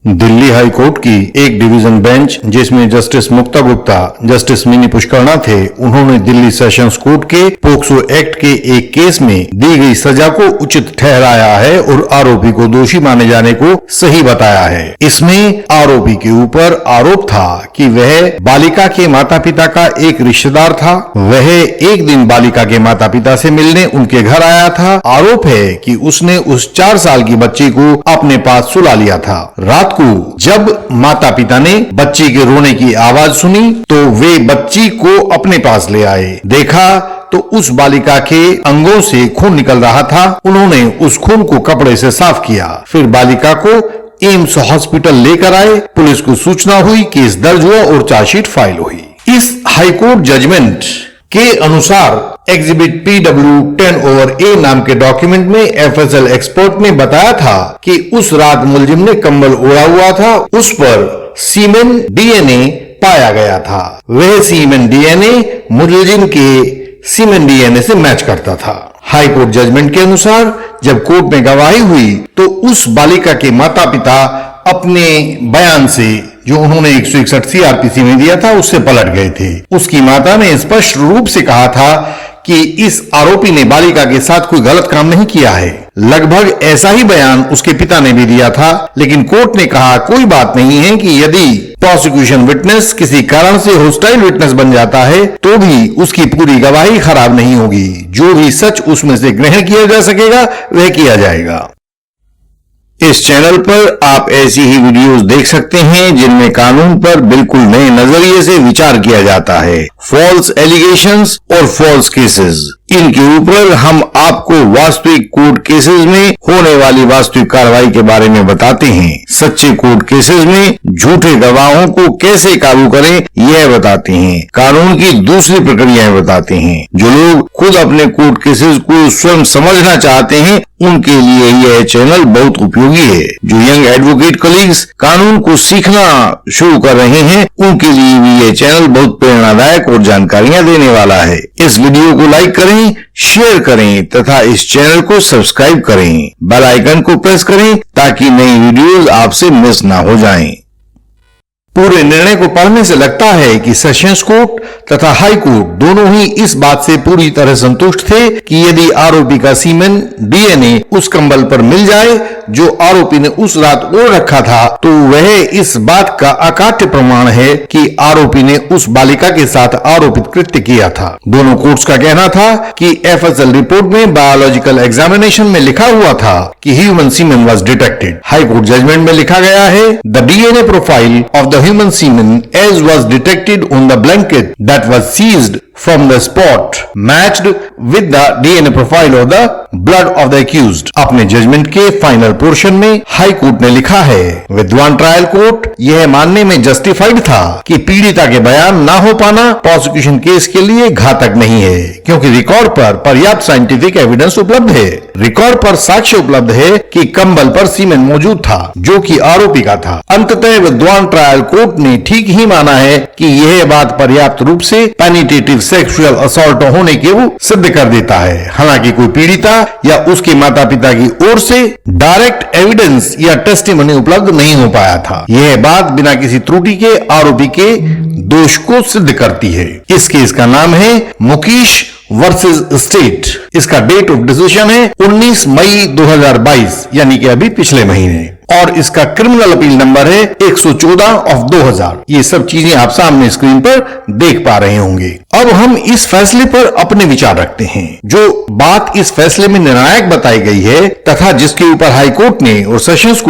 Delhi high court की एक division bench जिसमें justice Mukta Gupta, justice mini Pushkarna थे, उन्होंने दिल्ली सेशंस कोर्ट के पोक्सो एक्ट के एक केस में दी गई सजा को उचित ठहराया है और आरोपी को दोषी माने जाने को सही बताया है। इसमें आरोपी के ऊपर आरोप था कि वह बालिका के माता पिता का एक रिश्तेदार था। वह एक दिन बालिका के माता पिता से मिलने उनके घर आया था। आरोप है कि उसने उस 4 साल की बच्ची को अपने पास सुला लिया था। रात को जब माता पिता ने बच्ची के रोने की आवाज सुनी तो वे बच्ची को अपने पास ले आए। देखा तो उस बालिका के अंगों से खून निकल रहा था। उन्होंने उस खून को कपड़े से साफ किया, फिर बालिका को एम्स हॉस्पिटल लेकर आए। पुलिस को सूचना हुई, केस दर्ज हुआ और चार्जशीट फाइल हुई। इस हाईकोर्ट जजमेंट के अनुसार एग्जिबिट PW10/A नाम के डॉक्यूमेंट में FSL एक्सपर्ट ने बताया था कि उस रात मुलजिम ने कंबल ओढ़ा हुआ था, उस पर सीमेन DNA पाया गया था। वह सीमेन DNA मुलजिम के सीमेन DNA से मैच करता था। हाईकोर्ट जजमेंट के अनुसार जब कोर्ट में गवाही हुई तो उस बालिका के माता पिता अपने बयान से जो उन्होंने 161 CRPC में दिया था उससे पलट गए थे। उसकी माता ने स्पष्ट रूप से कहा था कि इस आरोपी ने बालिका के साथ कोई गलत काम नहीं किया है। लगभग ऐसा ही बयान उसके पिता ने भी दिया था, लेकिन कोर्ट ने कहा कोई बात नहीं है कि यदि प्रोसिक्यूशन विटनेस किसी कारण से होस्टाइल विटनेस बन जाता है तो भी उसकी पूरी गवाही खराब नहीं होगी। जो भी सच उसमें से ग्रहण किया जा सकेगा वह किया जाएगा। इस चैनल पर आप ऐसी ही वीडियोस देख सकते हैं जिनमें कानून पर बिल्कुल नए नजरिए से विचार किया जाता है। फॉल्स एलिगेशंस और फॉल्स केसेस, इनके ऊपर हम आपको वास्तविक कोर्ट केसेस में होने वाली वास्तविक कार्रवाई के बारे में बताते हैं। सच्चे कोर्ट केसेस में झूठे गवाहों को कैसे काबू करें यह बताते हैं। कानून की दूसरी प्रक्रियाएं बताते हैं। जो लोग खुद अपने कोर्ट केसेस को स्वयं समझना चाहते हैं उनके लिए यह चैनल बहुत उपयोगी है। जो यंग एडवोकेट कलीग्स कानून को सीखना शुरू कर रहे हैं उनके लिए भी यह चैनल बहुत प्रेरणादायक और जानकारियां देने वाला है। इस वीडियो को लाइक करें, शेयर करें तथा इस चैनल को सब्सक्राइब करें। बेल आइकन को प्रेस करें ताकि नई वीडियोस आपसे मिस ना हो जाएं। पूरे निर्णय को पढ़ने से लगता है कि सेशंस कोर्ट तथा हाई कोर्ट दोनों ही इस बात से पूरी तरह संतुष्ट थे कि यदि आरोपी का सीमेन DNA उस कंबल पर मिल जाए जो आरोपी ने उस रात ओढ़ रखा था तो वह इस बात का अकाट्य प्रमाण है कि आरोपी ने उस बालिका के साथ आरोपित कृत्य किया था। दोनों कोर्ट्स का कहना था कि FSL रिपोर्ट में बायोलॉजिकल एग्जामिनेशन में लिखा हुआ था कि human semen was detected. High court judgement में लिखा गया है the DNA profile of the human semen as was detected on the blanket that was seized from the spot matched with the DNA profile of the blood of the accused। अपने judgement के final portion में high court ने लिखा है विद्वान trial court यह मानने में जस्टिफाइड था कि पीड़िता के बयान ना हो पाना प्रोसिक्यूशन केस के लिए घातक नहीं है, क्योंकि रिकॉर्ड पर पर्याप्त साइंटिफिक एविडेंस उपलब्ध है। रिकॉर्ड पर साक्ष्य उपलब्ध है कि कंबल पर सीमेन मौजूद था जो कि आरोपी का था। अंततः विद्वान ट्रायल कोर्ट ने ठीक ही माना है कि यह बात पर्याप्त रूप से पेनिटेटिव सेक्सुअल असॉल्ट होने के वो सिद्ध कर देता है। हालांकि कोई पीड़िता या उसके माता पिता की ओर से डायरेक्ट एविडेंस या टेस्टिमनी उपलब्ध नहीं हो पाया था। यह बात बिना किसी त्रुटि के आरोपी के दोष को सिद्ध करती है। इस केस का नाम है मुकेश वर्सेस स्टेट। इसका डेट ऑफ डिसीजन है 19 मई 2022 यानी कि अभी पिछले महीने, और इसका क्रिमिनल अपील नंबर है 114/2000। ये सब चीजें आप सामने स्क्रीन पर देख पा रहे होंगे। अब हम इस फैसले पर अपने विचार रखते हैं। जो बात इस फैसले में निर्णायक बताई गई है तथा जिसके ऊपर हाई कोर्ट ने और सेशंस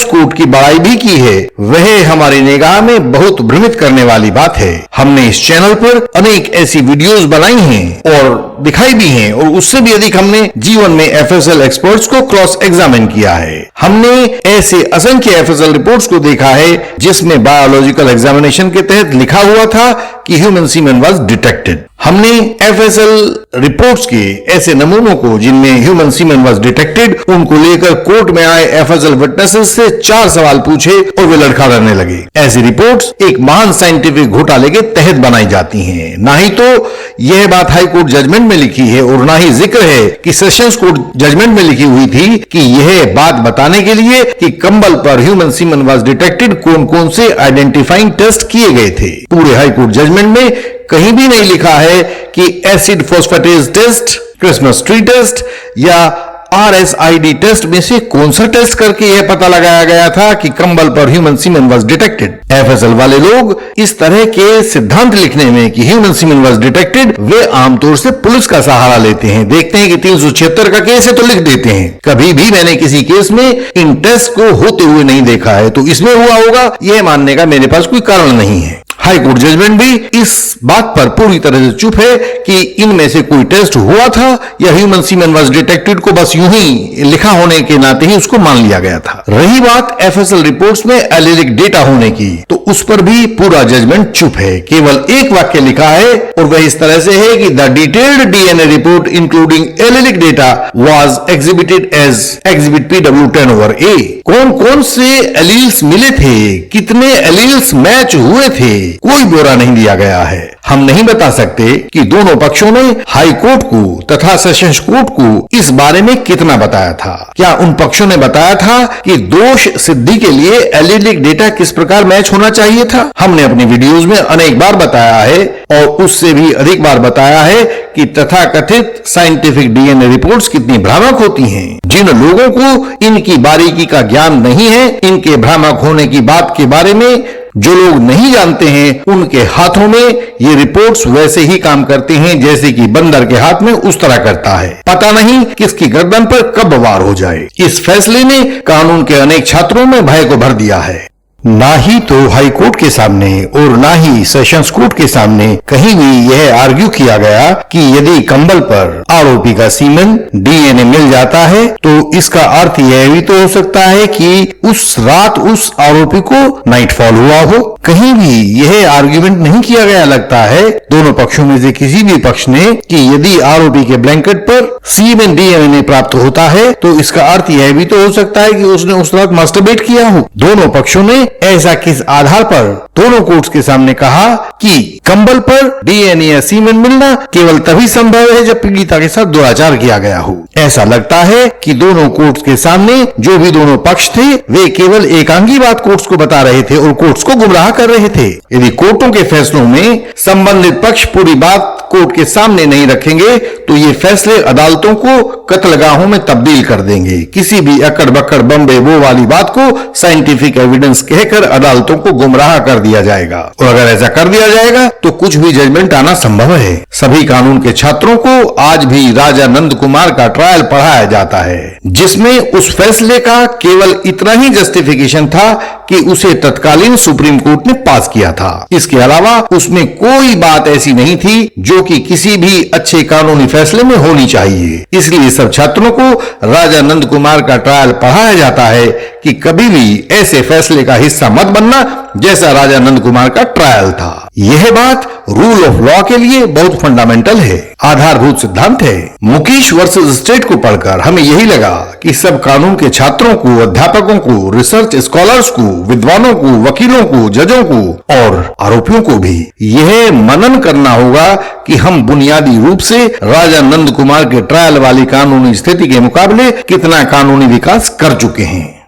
कोर्ट की बड़ाई भी की है, वह हमारी निगाह में बहुत भ्रमित करने वाली बात है। हमने इस चैनल पर अनेक ऐसी वीडियोस बनाई हैं और दिखाई भी हैं, और उससे भी अधिक हमने जीवन में FSL एक्सपर्ट्स को क्रॉस एग्जामिन किया है। हमने ऐसे असंख्य FSL रिपोर्ट्स को देखा है जिसमें बायोलॉजिकल एग्जामिनेशन के तहत लिखा हुआ था कि ह्यूमन सीमेन वाज डिटेक्टेड। हमने FSL रिपोर्ट्स के ऐसे नमूनों को जिनमें ह्यूमन सीमेन वाज डिटेक्टेड, उनको लेकर कोर्ट में आए FSL विटनेसेस से 4 सवाल पूछे और वे लड़खड़ाने लगे। ऐसी रिपोर्ट्स एक महान साइंटिफिक घोटाले के तहत बनाई जाती हैं। ना ही तो यह बात हाई कोर्ट जजमेंट में लिखी है और ना ही जिक्र है कि सेशंस कोर्ट जजमेंट में लिखी हुई थी कि यह बात बताने के लिए कि कंबल पर ह्यूमन सीमेन वाज डिटेक्टेड कौन कौन से आइडेंटिफाइंग टेस्ट किए गए थे। पूरे हाई कोर्ट जजमेंट में कहीं भी नहीं लिखा है कि acid phosphatase test, Christmas tree test या RSID टेस्ट में से कौन सा टेस्ट करके यह पता लगाया गया था कि कंबल पर human semen was detected. FSL वाले लोग इस तरह के सिद्धांत लिखने में कि ह्यूमन सीमेन वाज डिटेक्टेड, वे आमतौर से पुलिस का सहारा लेते हैं। देखते हैं कि 376 का केस है तो लिख देते हैं। कभी भी मैंने किसी केस में इन टेस्ट को होते हुए नहीं देखा है, तो इसमें हुआ होगा यह मानने का मेरे पास कोई कारण नहीं है। हाई कोर्ट जजमेंट भी इस बात पर पूरी तरह से चुप है कि इनमें से कोई टेस्ट हुआ था या ह्यूमन सीमेन वाज डिटेक्टेड को बस यूं ही लिखा होने के नाते ही उसको मान लिया गया था। रही बात FSL रिपोर्ट्स में एलिलिक डेटा होने की, तो उस पर भी पूरा जजमेंट चुप है। केवल एक वाक्य लिखा है और वह इस तरह से है कि the detailed DNA report including allelic data was exhibited as exhibit PW10/A। कौन कौन से एलील्स मिले थे, कितने एलील्स मैच हुए थे, कोई ब्यौरा नहीं दिया गया है। हम नहीं बता सकते कि दोनों पक्षों ने हाई कोर्ट को तथा सेशंस कोर्ट को इस बारे में कितना बताया था। क्या उन पक्षों ने बताया था कि दोष सिद्धि के लिए एलिलिक डेटा किस प्रकार मैच होना चाहिए था? हमने अपनी वीडियोस में अनेक बार बताया है और उससे भी अधिक बार बताया है कि तथाकथित साइंटिफिक DNA रिपोर्ट्स कितनी भ्रामक होती हैं। जिन लोगों को इनकी बारीकी का ज्ञान नहीं है, इनके भ्रामक होने की बात के बारे में जो लोग नहीं जानते हैं, उनके हाथों में ये रिपोर्ट्स वैसे ही काम करती हैं जैसे कि बंदर के हाथ में उस तरह करता है। पता नहीं किसकी गर्दन पर कब वार हो जाए। इस फैसले ने कानून के अनेक छात्रों में भय को भर दिया है। ना ही तो हाई कोर्ट के सामने और ना ही सेशंस कोर्ट के सामने कहीं भी यह आर्ग्यू किया गया कि यदि कंबल पर आरोपी का सीमेन DNA मिल जाता है तो इसका अर्थ यह भी तो हो सकता है कि उस रात उस आरोपी को नाइटफॉल हुआ हो। कहीं भी यह आर्ग्यूमेंट नहीं किया गया लगता है दोनों पक्षों में से किसी भी पक्ष ने कि यदि आरोपी के ब्लैंकेट पर सीमेन DNA प्राप्त होता है तो इसका अर्थ यह भी तो हो सकता है कि उसने उस रात मास्टरबेट किया हो। दोनों पक्षों ने ऐसा किस आधार पर दोनों कोर्ट्स के सामने कहा कि कंबल पर DNA या सीमेन मिलना केवल तभी संभव है जब पीड़िता के साथ दुराचार किया गया हो। ऐसा लगता है कि दोनों कोर्ट्स के सामने जो भी दोनों पक्ष थे वे केवल एकांगी बात कोर्ट्स को बता रहे थे और कोर्ट्स को गुमराह कर रहे थे। यदि कोर्टों के फैसलों में संबंधित पक्ष पूरी बात कोर्ट के सामने नहीं रखेंगे तो ये फैसले अदालतों को कत्लगाहों में तब्दील कर देंगे। किसी भी अकड़ बकड़ बम्बे वो वाली बात को साइंटिफिक एविडेंस कहकर अदालतों को गुमराह कर दिया जाएगा और अगर ऐसा कर दिया जाएगा तो कुछ भी जजमेंट आना संभव है। सभी कानून के छात्रों को आज भी राजा नंद कुमार का ट्रायल पढ़ाया जाता है जिसमें उस फैसले का केवल इतना ही जस्टिफिकेशन था कि उसे तत्कालीन सुप्रीम कोर्ट ने पास किया था। इसके अलावा उसमें कोई बात ऐसी नहीं थी जो कि किसी भी अच्छे कानूनी फैसले में होनी चाहिए। इसलिए सब छात्रों को राजा नंद कुमार का ट्रायल पढ़ाया जाता है कि कभी भी ऐसे फैसले का हिस्सा मत बनना जैसा राजा नंद कुमार का ट्रायल था। यह बात रूल ऑफ लॉ के लिए बहुत फंडामेंटल है, आधारभूत सिद्धांत है। मुकेश वर्सेस स्टेट को पढ़कर हमें यही लगा कि सब कानून के छात्रों को, अध्यापकों को, रिसर्च स्कॉलर्स को, विद्वानों को, वकीलों को, जजों को और आरोपियों को भी यह मनन करना होगा कि हम बुनियादी रूप से राजा नंद कुमार के ट्रायल वाली कानूनी स्थिति के मुकाबले कितना कानूनी विकास कर चुके हैं।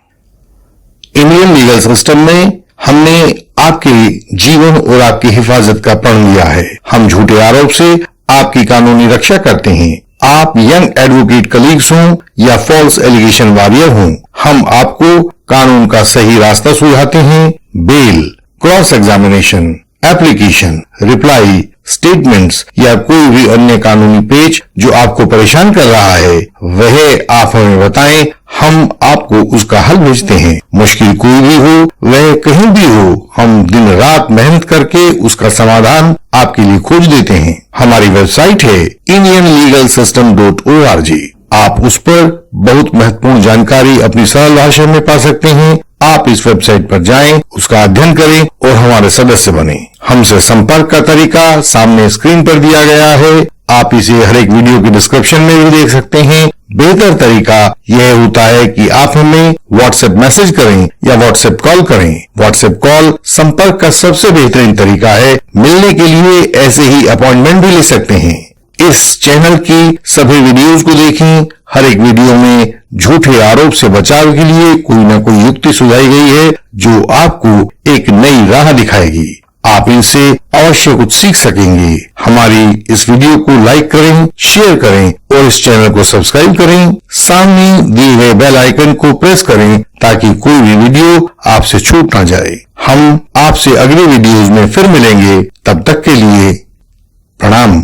इंडियन लीगल सिस्टम में हमने आपके जीवन और आपकी हिफाजत का प्रण लिया है। हम झूठे आरोप से आपकी कानूनी रक्षा करते हैं। आप यंग एडवोकेट कलीग्स हों या फॉल्स एलिगेशन वॉरियर हों, हम आपको कानून का सही रास्ता सुझाते हैं। Bail, cross examination, application, reply, statements या कोई भी अन्य कानूनी पेच जो आपको परेशान कर रहा है वह आप हमें बताएं, हम आपको उसका हल भेजते हैं। मुश्किल कोई भी हो, वह कहीं भी हो, हम दिन रात मेहनत करके उसका समाधान आपके लिए खोज देते हैं। हमारी वेबसाइट है indianlegalsystem.org। आप उस पर बहुत महत्वपूर्ण जानकारी अपनी सरल भाषा में पा सकते हैं। आप इस वेबसाइट पर जाएं, उसका अध्ययन करें और हमारे सदस्य बने। हमसे संपर्क का तरीका सामने स्क्रीन पर दिया गया है। आप इसे हर एक वीडियो के डिस्क्रिप्शन में भी देख सकते हैं। बेहतर तरीका यह होता है कि आप हमें व्हाट्सएप मैसेज करें या व्हाट्सएप कॉल करें। व्हाट्सएप कॉल संपर्क का सबसे बेहतरीन तरीका है। मिलने के लिए ऐसे ही अपॉइंटमेंट भी ले सकते हैं। इस चैनल की सभी वीडियोस को देखें। हर एक वीडियो में झूठे आरोप से बचाव के लिए कोई न कोई युक्ति सुझाई गई है जो आपको एक नई राह दिखाएगी। आप इनसे अवश्य कुछ सीख सकेंगे। हमारी इस वीडियो को लाइक करें, शेयर करें और इस चैनल को सब्सक्राइब करें। सामने दिए गए बेल आइकन को प्रेस करें ताकि कोई भी वीडियो आपसे छूट ना जाए। हम आपसे अगली वीडियोज में फिर मिलेंगे। तब तक के लिए प्रणाम।